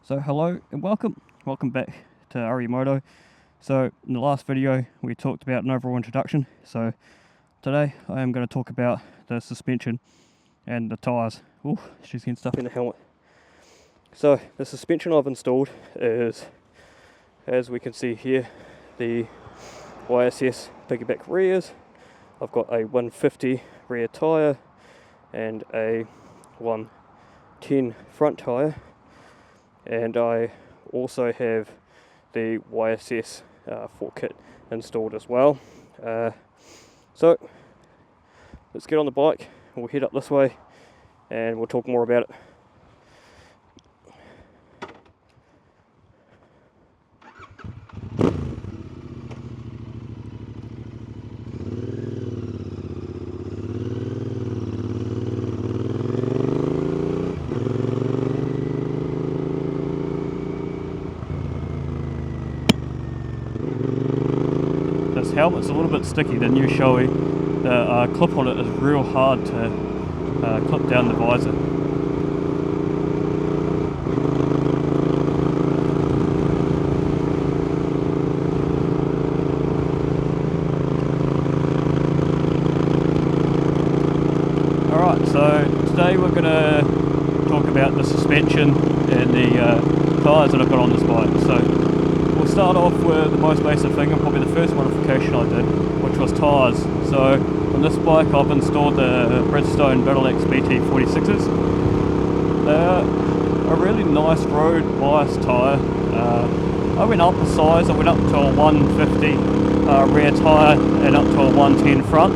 So hello and welcome back to RE Moto. So in the last video we talked about an overall introduction, so today I am going to talk about the suspension and the tyres. Oh, she's getting stuff in the helmet. So the suspension I've installed is, as we can see here, the YSS piggyback rears. I've got a 150 rear tyre and a 110 front tyre, and I also have the YSS 4 kit installed as well. So let's get on the bike, we'll head up this way and we'll talk more about it. This helmet's a little bit sticky, the new Shoei. The clip on it is real hard to clip down the visor. Alright, so today we're going to talk about the suspension and the tyres that I've got on this bike. So we'll start off with the most basic thing, and probably the first modification I did, which was tyres. So on this bike I've installed the Bridgestone BT46s. They're a really nice road bias tyre. I went up a size, I went up to a 150 rear tyre and up to a 110 front.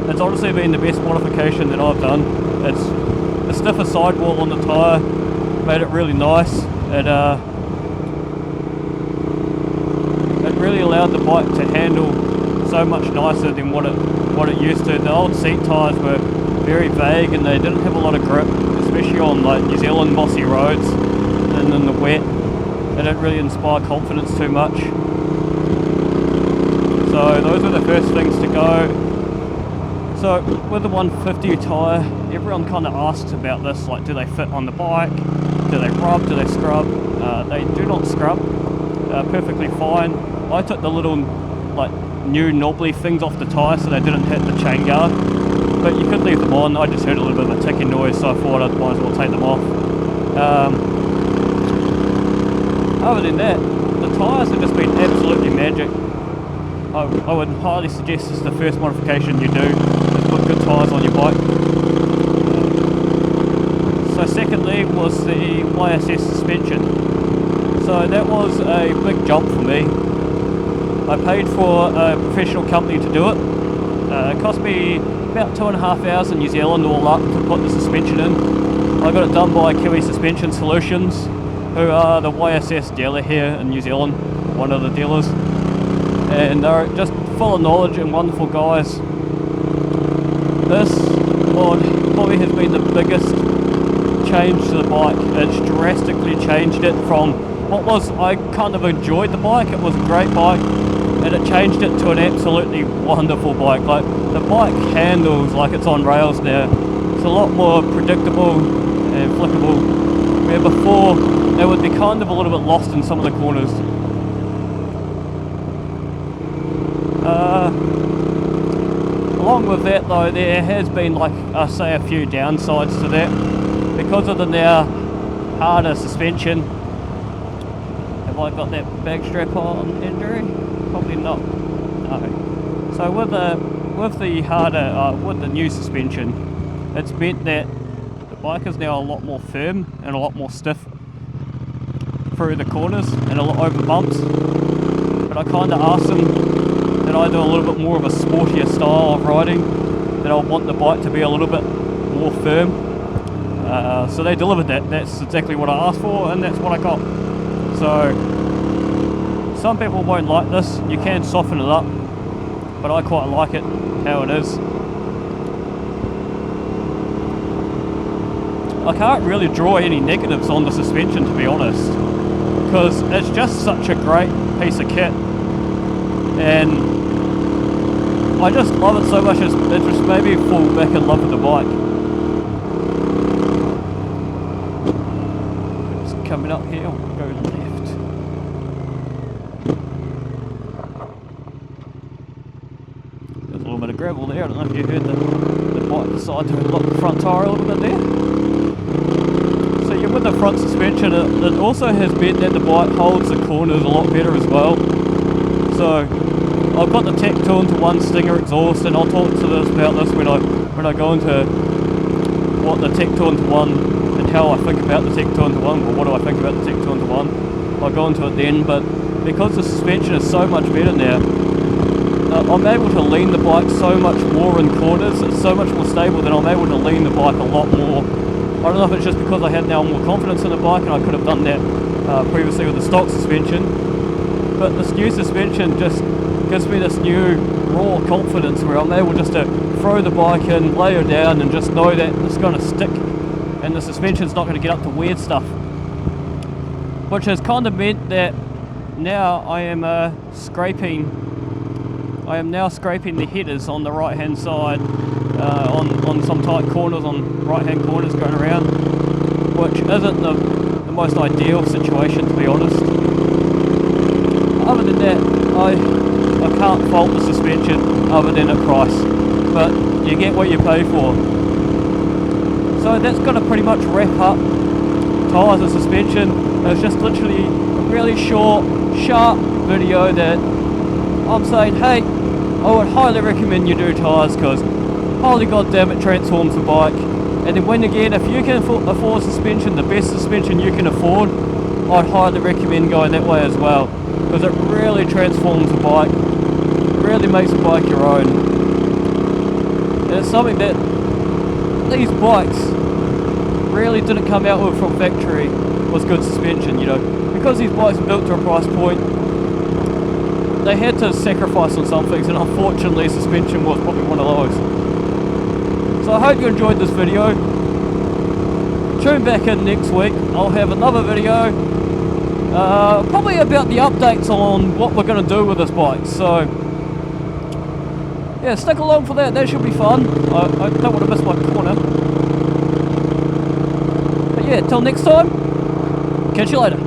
It's honestly been the best modification that I've done. It's the stiffer sidewall on the tyre made it really nice. It really allowed the bike to handle so much nicer than what it used to. The old seat tyres were very vague and they didn't have a lot of grip, especially on like New Zealand mossy roads and in the wet. They didn't really inspire confidence too much. So those were the first things to go. So with the 150 tyre, everyone kind of asks about this, like do they fit on the bike, do they rub, do they scrub? They do not scrub, perfectly fine. I took the little like new knobbly things off the tyre so they didn't hit the chain guard, but you could leave them on. I just heard a little bit of a ticking noise, so I thought I might as well take them off. Other than that, the tyres have just been absolutely magic. I would highly suggest this is the first modification you do, is put good tyres on your bike. So secondly was the YSS suspension. So that was a big jump for me. I paid for a professional company to do it. It cost me about 2.5 hours in New Zealand all up to put the suspension in. I got it done by Kiwi Suspension Solutions, who are the YSS dealer here in New Zealand, one of the dealers. And they're just full of knowledge and wonderful guys. This mod probably has been the biggest change to the bike. It's drastically changed it from what was, I kind of enjoyed the bike, it was a great bike, and it changed it to an absolutely wonderful bike. Like the bike handles like it's on rails now. It's a lot more predictable and flickable, where before they would be kind of a little bit lost in some of the corners. Along with that though, there has been like I say a few downsides to that. Because of the now harder suspension. Have I got that bag strap on, Andrew? Probably not. No. So with the harder, with the new suspension, it's meant that the bike is now a lot more firm and a lot more stiff through the corners and a lot over bumps. But I kind of asked them that I do a little bit more of a sportier style of riding, that I want the bike to be a little bit more firm. So they delivered that. That's exactly what I asked for, and that's what I got. So some people won't like this. You can soften it up, but I quite like it how it is. I can't really draw any negatives on the suspension, to be honest, because it's just such a great piece of kit, and I just love it so much. It just made me fall back in love with the bike. coming up here, we'll go left. There's a little bit of gravel there, I don't know if you heard the bike decide to lock the front tyre a little bit there. So yeah, with the front suspension, it also has meant that the bike holds the corners a lot better as well. So I've got the Tech 2-into-1 Stinger exhaust, and I'll talk to this about this when I go into what the Tech 2-into-1 and how I think about the Tech 2-into-1, or what do I think about the Tech 2-into-1. I'll go into it then, but because the suspension is so much better now, I'm able to lean the bike so much more in corners. It's so much more stable that I'm able to lean the bike a lot more. I don't know if it's just because I have now more confidence in the bike, and I could have done that previously with the stock suspension, but this new suspension just gives me this new raw confidence where I'm able just to throw the bike in, lay her down, and just know that it's going to stick and the suspension's not going to get up to weird stuff, which has kind of meant that now I am now scraping the headers on the right hand side on some tight corners, on right hand corners going around, which isn't the most ideal situation, to be honest. Other than that, I can't fault the suspension other than a price, but you get what you pay for. So that's going to pretty much wrap up tyres and suspension. It's just literally a really short, sharp video that I'm saying, hey, I would highly recommend you do tyres, because holy goddamn, it transforms the bike. And then when again, if you can afford suspension, the best suspension you can afford, I'd highly recommend going that way as well, because it really transforms the bike, really makes the bike your own. And it's something that these bikes really didn't come out with from factory, was good suspension, you know, because these bikes are built to a price point. They had to sacrifice on some things, and unfortunately suspension was probably one of those. So I hope you enjoyed this video. Tune back in next week. I'll have another video, probably about the updates on what we're going to do with this bike. So yeah, stick along for that, that should be fun. I don't want to miss my corner. But yeah, till next time, catch you later.